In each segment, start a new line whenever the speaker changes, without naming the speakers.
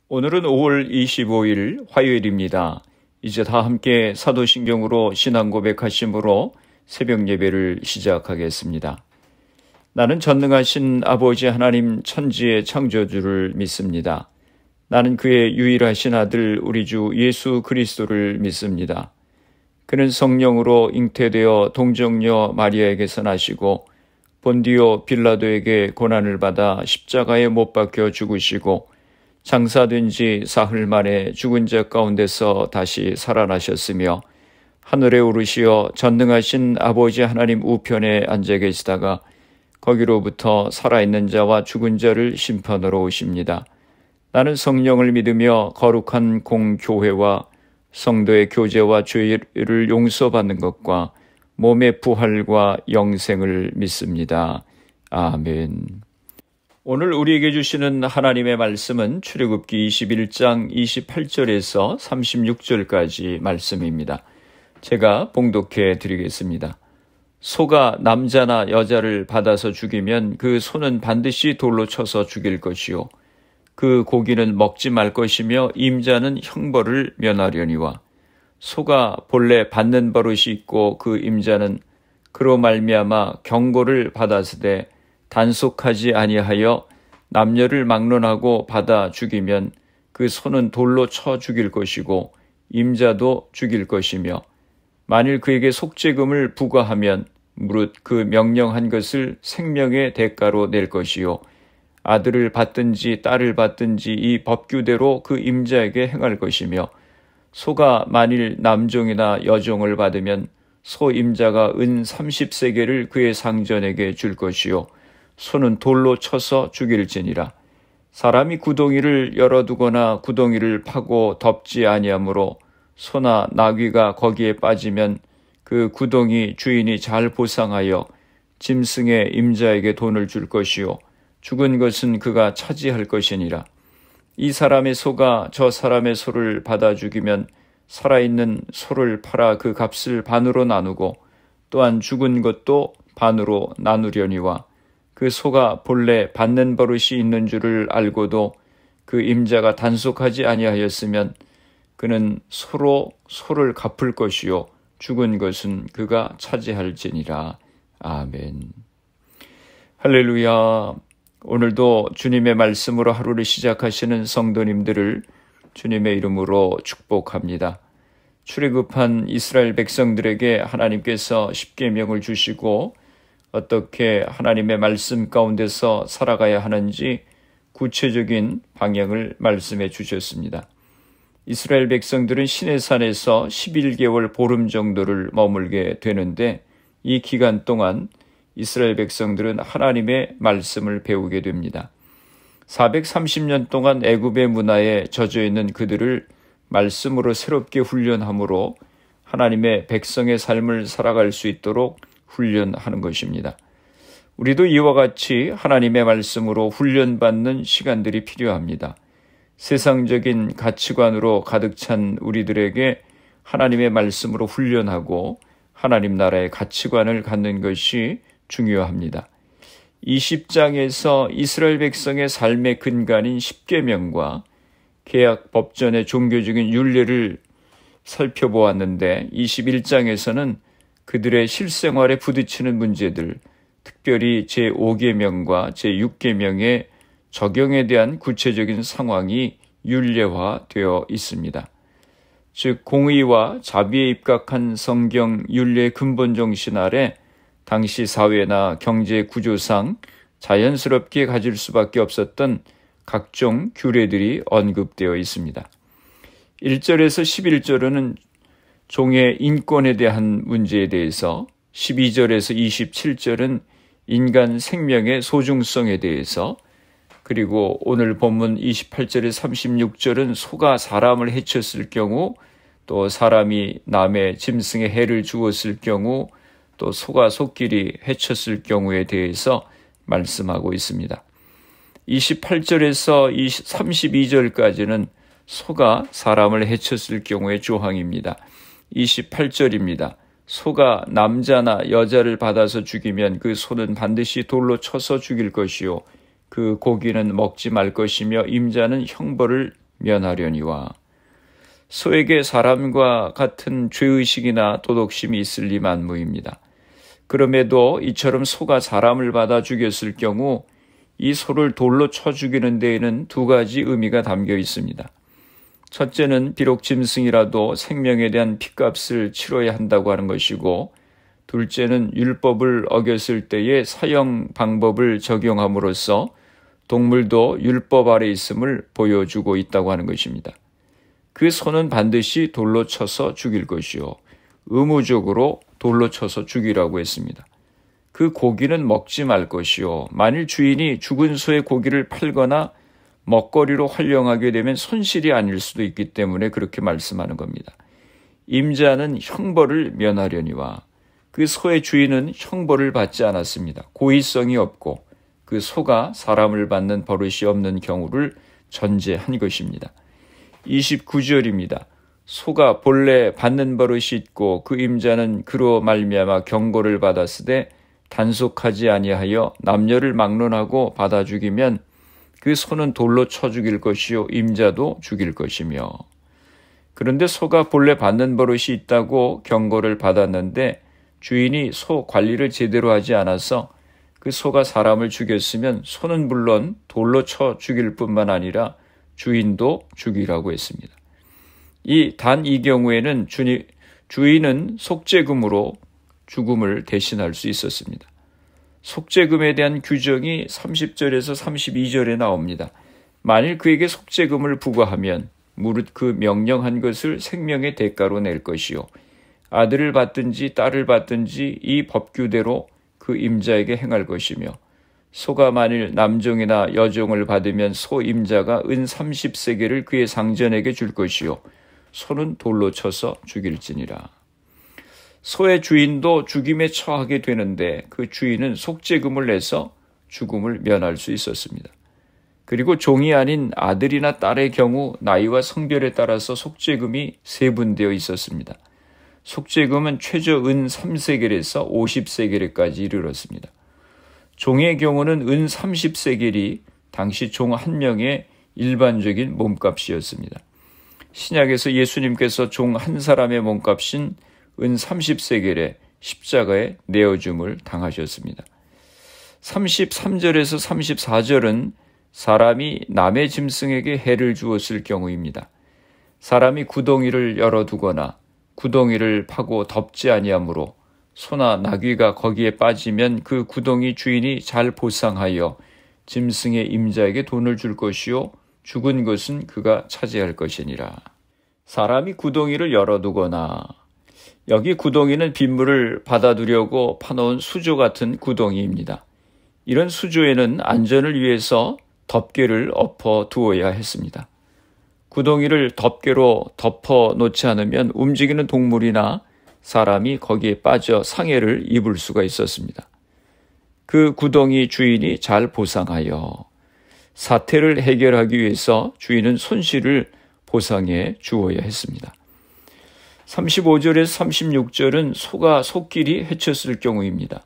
오늘은 5월 25일 화요일입니다. 이제 다 함께 사도신경으로 신앙 고백하심으로 새벽 예배를 시작하겠습니다. 나는 전능하신 아버지 하나님 천지의 창조주를 믿습니다. 나는 그의 유일하신 아들 우리 주 예수 그리스도를 믿습니다. 그는 성령으로 잉태되어 동정녀 마리아에게서 나시고 본디오 빌라도에게 고난을 받아 십자가에 못 박혀 죽으시고 장사된 지 사흘 만에 죽은 자 가운데서 다시 살아나셨으며 하늘에 오르시어 전능하신 아버지 하나님 우편에 앉아 계시다가 거기로부터 살아있는 자와 죽은 자를 심판하러 오십니다. 나는 성령을 믿으며 거룩한 공교회와 성도의 교제와 죄를 용서받는 것과 몸의 부활과 영생을 믿습니다. 아멘. 오늘 우리에게 주시는 하나님의 말씀은 출애굽기 21장 28절에서 36절까지 말씀입니다. 제가 봉독해 드리겠습니다. 소가 남자나 여자를 받아서 죽이면 그 소는 반드시 돌로 쳐서 죽일 것이요 그 고기는 먹지 말 것이며 임자는 형벌을 면하려니와 소가 본래 받는 버릇이 있고 그 임자는 그로 말미암아 경고를 받았으되 단속하지 아니하여 남녀를 막론하고 받아 죽이면 그 소는 돌로 쳐 죽일 것이고 임자도 죽일 것이며 만일 그에게 속죄금을 부과하면 무릇 그 명령한 것을 생명의 대가로 낼 것이요 아들을 받든지 딸을 받든지 이 법규대로 그 임자에게 행할 것이며 소가 만일 남종이나 여종을 받으면 소 임자가 은 30세겔을 그의 상전에게 줄 것이요 소는 돌로 쳐서 죽일지니라. 사람이 구덩이를 열어두거나 구덩이를 파고 덮지 아니하므로 소나 나귀가 거기에 빠지면 그 구덩이 주인이 잘 보상하여 짐승의 임자에게 돈을 줄 것이요 죽은 것은 그가 차지할 것이니라. 이 사람의 소가 저 사람의 소를 받아 죽이면 살아있는 소를 팔아 그 값을 반으로 나누고 또한 죽은 것도 반으로 나누려니와 그 소가 본래 받는 버릇이 있는 줄을 알고도 그 임자가 단속하지 아니하였으면 그는 소로 소를 갚을 것이요 죽은 것은 그가 차지할지니라. 아멘. 할렐루야. 오늘도 주님의 말씀으로 하루를 시작하시는 성도님들을 주님의 이름으로 축복합니다. 출애굽한 이스라엘 백성들에게 하나님께서 십계명을 주시고 어떻게 하나님의 말씀 가운데서 살아가야 하는지 구체적인 방향을 말씀해 주셨습니다. 이스라엘 백성들은 시내산에서 11개월 보름 정도를 머물게 되는데 이 기간 동안 이스라엘 백성들은 하나님의 말씀을 배우게 됩니다. 430년 동안 애굽의 문화에 젖어 있는 그들을 말씀으로 새롭게 훈련함으로 하나님의 백성의 삶을 살아갈 수 있도록 훈련하는 것입니다. 우리도 이와 같이 하나님의 말씀으로 훈련받는 시간들이 필요합니다. 세상적인 가치관으로 가득 찬 우리들에게 하나님의 말씀으로 훈련하고 하나님 나라의 가치관을 갖는 것이 중요합니다. 20장에서 이스라엘 백성의 삶의 근간인 십계명과 계약 법전의 종교적인 율례를 살펴보았는데 21장에서는 그들의 실생활에 부딪히는 문제들, 특별히 제5계명과 제6계명의 적용에 대한 구체적인 상황이 율례화되어 있습니다. 즉 공의와 자비에 입각한 성경 율례의 근본 정신 아래 당시 사회나 경제 구조상 자연스럽게 가질 수밖에 없었던 각종 규례들이 언급되어 있습니다. 1절에서 11절은 종의 인권에 대한 문제에 대해서, 12절에서 27절은 인간 생명의 소중성에 대해서, 그리고 오늘 본문 28절에서 36절은 소가 사람을 해쳤을 경우, 또 사람이 남의 짐승에 해를 주었을 경우, 또 소가 소끼리 해쳤을 경우에 대해서 말씀하고 있습니다. 28절에서 32절까지는 소가 사람을 해쳤을 경우의 조항입니다. 28절입니다. 소가 남자나 여자를 받아서 죽이면 그 소는 반드시 돌로 쳐서 죽일 것이요 그 고기는 먹지 말 것이며 임자는 형벌을 면하려니와. 소에게 사람과 같은 죄의식이나 도덕심이 있을 리 만무입니다. 그럼에도 이처럼 소가 사람을 받아 죽였을 경우 이 소를 돌로 쳐 죽이는 데에는 두 가지 의미가 담겨 있습니다. 첫째는 비록 짐승이라도 생명에 대한 핏값을 치러야 한다고 하는 것이고, 둘째는 율법을 어겼을 때의 사형 방법을 적용함으로써 동물도 율법 아래 있음을 보여주고 있다고 하는 것입니다. 그 소는 반드시 돌로 쳐서 죽일 것이요, 의무적으로 돌로 쳐서 죽이라고 했습니다. 그 고기는 먹지 말 것이요, 만일 주인이 죽은 소의 고기를 팔거나 먹거리로 활용하게 되면 손실이 아닐 수도 있기 때문에 그렇게 말씀하는 겁니다. 임자는 형벌을 면하려니와. 그 소의 주인은 형벌을 받지 않았습니다. 고의성이 없고 그 소가 사람을 받는 버릇이 없는 경우를 전제한 것입니다. 29절입니다. 소가 본래 받는 버릇이 있고 그 임자는 그로 말미암아 경고를 받았으되 단속하지 아니하여 남녀를 막론하고 받아 죽이면 그 소는 돌로 쳐 죽일 것이요 임자도 죽일 것이며. 그런데 소가 본래 받는 버릇이 있다고 경고를 받았는데 주인이 소 관리를 제대로 하지 않아서 그 소가 사람을 죽였으면 소는 물론 돌로 쳐 죽일 뿐만 아니라 주인도 죽이라고 했습니다. 단 이 경우에는 주인은 속죄금으로 죽음을 대신할 수 있었습니다. 속죄금에 대한 규정이 30절에서 32절에 나옵니다. 만일 그에게 속죄금을 부과하면 무릇 그 명령한 것을 생명의 대가로 낼 것이요, 아들을 받든지 딸을 받든지 이 법규대로 그 임자에게 행할 것이며, 소가 만일 남종이나 여종을 받으면 소 임자가 은 30세겔을 그의 상전에게 줄 것이요, 소는 돌로 쳐서 죽일지니라. 소의 주인도 죽임에 처하게 되는데 그 주인은 속죄금을 내서 죽음을 면할 수 있었습니다. 그리고 종이 아닌 아들이나 딸의 경우 나이와 성별에 따라서 속죄금이 세분되어 있었습니다. 속죄금은 최저 은 3세겔에서 50세겔까지 이르렀습니다. 종의 경우는 은 30세겔이 당시 종 한 명의 일반적인 몸값이었습니다. 신약에서 예수님께서 종 한 사람의 몸값인 은 30세겔에 십자가에 내어줌을 당하셨습니다. 33절에서 34절은 사람이 남의 짐승에게 해를 주었을 경우입니다. 사람이 구덩이를 열어두거나 구덩이를 파고 덮지 아니하므로 소나 나귀가 거기에 빠지면 그 구덩이 주인이 잘 보상하여 짐승의 임자에게 돈을 줄 것이요 죽은 것은 그가 차지할 것이니라. 사람이 구덩이를 열어두거나, 여기 구덩이는 빗물을 받아두려고 파놓은 수조 같은 구덩이입니다. 이런 수조에는 안전을 위해서 덮개를 엎어 두어야 했습니다. 구덩이를 덮개로 덮어 놓지 않으면 움직이는 동물이나 사람이 거기에 빠져 상해를 입을 수가 있었습니다. 그 구덩이 주인이 잘 보상하여 사태를 해결하기 위해서 주인은 손실을 보상해 주어야 했습니다. 35절에서 36절은 소가 소끼리 해쳤을 경우입니다.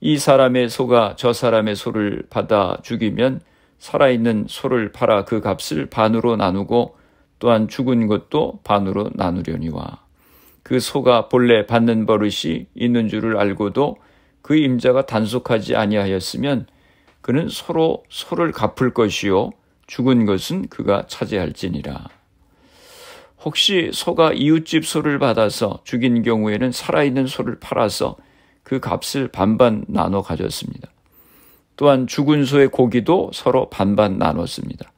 이 사람의 소가 저 사람의 소를 받아 죽이면 살아있는 소를 팔아 그 값을 반으로 나누고 또한 죽은 것도 반으로 나누려니와. 그 소가 본래 받는 버릇이 있는 줄을 알고도 그 임자가 단속하지 아니하였으면 그는 서로 소를 갚을 것이요 죽은 것은 그가 차지할지니라. 혹시 소가 이웃집 소를 받아서 죽인 경우에는 살아있는 소를 팔아서 그 값을 반반 나눠 가졌습니다. 또한 죽은 소의 고기도 서로 반반 나눴습니다.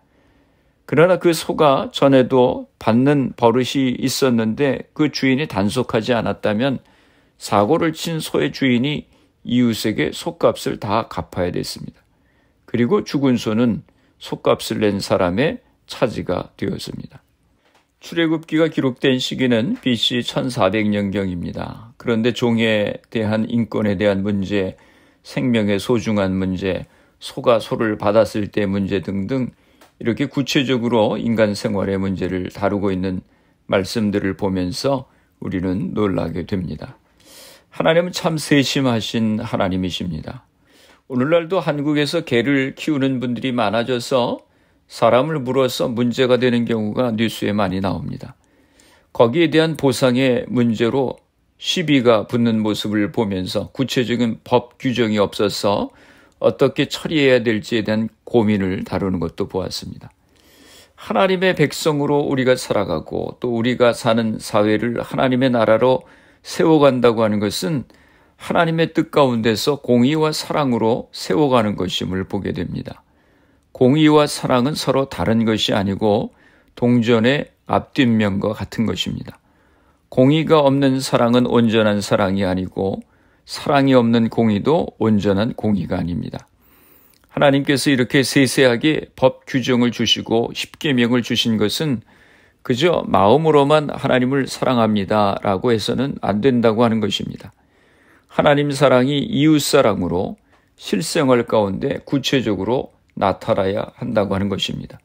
그러나 그 소가 전에도 받는 버릇이 있었는데 그 주인이 단속하지 않았다면 사고를 친 소의 주인이 이웃에게 소값을 다 갚아야 됐습니다. 그리고 죽은 소는 소값을 낸 사람의 차지가 되었습니다. 출애굽기가 기록된 시기는 BC 1400년경입니다. 그런데 종에 대한 인권에 대한 문제, 생명의 소중한 문제, 소가 소를 받았을 때 문제 등등 이렇게 구체적으로 인간 생활의 문제를 다루고 있는 말씀들을 보면서 우리는 놀라게 됩니다. 하나님은 참 세심하신 하나님이십니다. 오늘날도 한국에서 개를 키우는 분들이 많아져서 사람을 물어서 문제가 되는 경우가 뉴스에 많이 나옵니다. 거기에 대한 보상의 문제로 시비가 붙는 모습을 보면서 구체적인 법 규정이 없어서 어떻게 처리해야 될지에 대한 고민을 다루는 것도 보았습니다. 하나님의 백성으로 우리가 살아가고 또 우리가 사는 사회를 하나님의 나라로 세워간다고 하는 것은 하나님의 뜻 가운데서 공의와 사랑으로 세워가는 것임을 보게 됩니다. 공의와 사랑은 서로 다른 것이 아니고 동전의 앞뒷면과 같은 것입니다. 공의가 없는 사랑은 온전한 사랑이 아니고 사랑이 없는 공의도 온전한 공의가 아닙니다. 하나님께서 이렇게 세세하게 법 규정을 주시고 십계명을 주신 것은 그저 마음으로만 하나님을 사랑합니다라고 해서는 안 된다고 하는 것입니다. 하나님 사랑이 이웃 사랑으로 실생활 가운데 구체적으로 나타나야 한다고 하는 것입니다.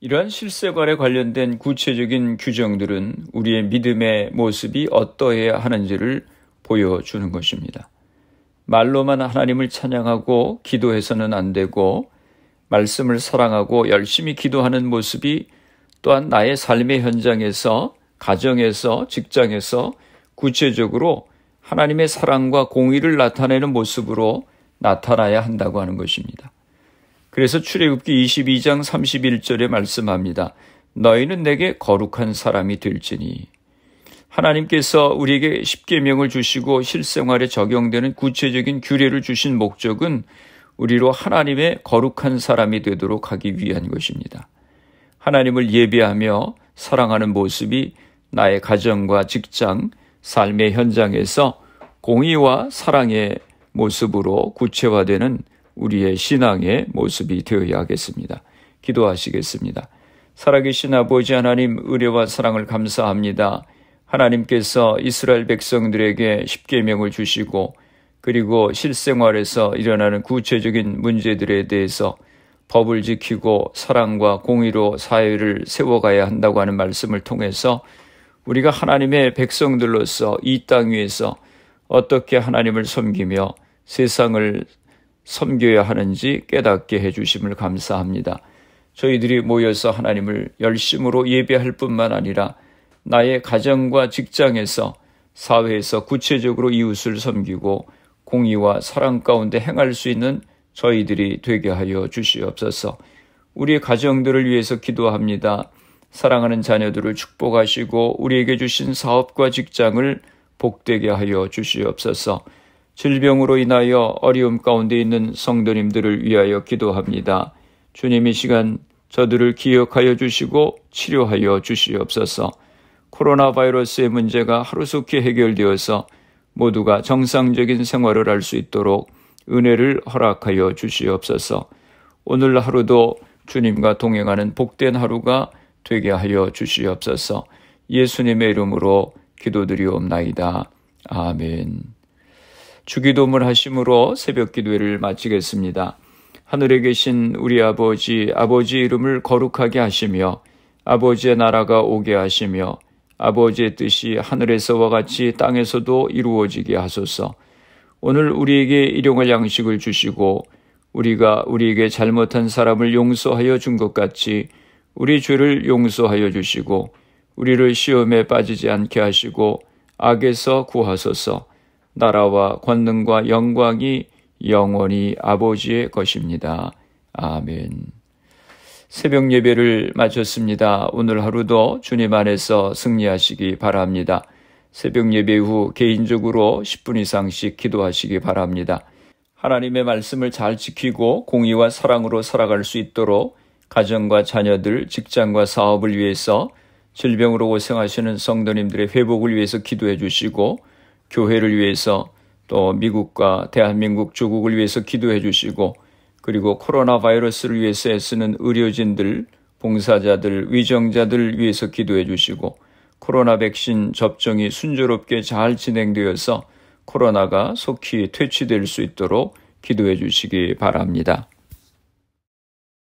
이러한 실생활에 관련된 구체적인 규정들은 우리의 믿음의 모습이 어떠해야 하는지를 보여주는 것입니다. 말로만 하나님을 찬양하고 기도해서는 안 되고 말씀을 사랑하고 열심히 기도하는 모습이 또한 나의 삶의 현장에서, 가정에서, 직장에서 구체적으로 하나님의 사랑과 공의를 나타내는 모습으로 나타나야 한다고 하는 것입니다. 그래서 출애굽기 22장 31절에 말씀합니다. 너희는 내게 거룩한 사람이 될지니. 하나님께서 우리에게 십계명을 주시고 실생활에 적용되는 구체적인 규례를 주신 목적은 우리로 하나님의 거룩한 사람이 되도록 하기 위한 것입니다. 하나님을 예배하며 사랑하는 모습이 나의 가정과 직장, 삶의 현장에서 공의와 사랑의 모습으로 구체화되는 우리의 신앙의 모습이 되어야 하겠습니다. 기도하시겠습니다. 살아계신 아버지 하나님, 은혜와 사랑을 감사합니다. 하나님께서 이스라엘 백성들에게 십계명을 주시고 그리고 실생활에서 일어나는 구체적인 문제들에 대해서 법을 지키고 사랑과 공의로 사회를 세워가야 한다고 하는 말씀을 통해서 우리가 하나님의 백성들로서 이 땅 위에서 어떻게 하나님을 섬기며 세상을 섬겨야 하는지 깨닫게 해주심을 감사합니다. 저희들이 모여서 하나님을 열심으로 예배할 뿐만 아니라 나의 가정과 직장에서 사회에서 구체적으로 이웃을 섬기고 공의와 사랑 가운데 행할 수 있는 저희들이 되게 하여 주시옵소서. 우리의 가정들을 위해서 기도합니다. 사랑하는 자녀들을 축복하시고 우리에게 주신 사업과 직장을 복되게 하여 주시옵소서. 질병으로 인하여 어려움 가운데 있는 성도님들을 위하여 기도합니다. 주님, 이 시간 저들을 기억하여 주시고 치료하여 주시옵소서. 코로나 바이러스의 문제가 하루속히 해결되어서 모두가 정상적인 생활을 할 수 있도록 은혜를 허락하여 주시옵소서. 오늘 하루도 주님과 동행하는 복된 하루가 되게 하여 주시옵소서. 예수님의 이름으로 기도드리옵나이다. 아멘. 주기도문 하심으로 새벽 기도회를 마치겠습니다. 하늘에 계신 우리 아버지, 아버지의 이름을 거룩하게 하시며 아버지의 나라가 오게 하시며 아버지의 뜻이 하늘에서와 같이 땅에서도 이루어지게 하소서. 오늘 우리에게 일용할 양식을 주시고 우리가 우리에게 잘못한 사람을 용서하여 준 것 같이 우리 죄를 용서하여 주시고 우리를 시험에 빠지지 않게 하시고 악에서 구하소서. 나라와 권능과 영광이 영원히 아버지의 것입니다. 아멘. 새벽 예배를 마쳤습니다. 오늘 하루도 주님 안에서 승리하시기 바랍니다. 새벽 예배 후 개인적으로 10분 이상씩 기도하시기 바랍니다. 하나님의 말씀을 잘 지키고 공의와 사랑으로 살아갈 수 있도록 가정과 자녀들, 직장과 사업을 위해서 질병으로 고생하시는 성도님들의 회복을 위해서 기도해 주시고 교회를 위해서 또 미국과 대한민국 조국을 위해서 기도해 주시고 그리고 코로나 바이러스를 위해서 애쓰는 의료진들, 봉사자들, 위정자들 위해서 기도해 주시고 코로나 백신 접종이 순조롭게 잘 진행되어서 코로나가 속히 퇴치될 수 있도록 기도해 주시기 바랍니다.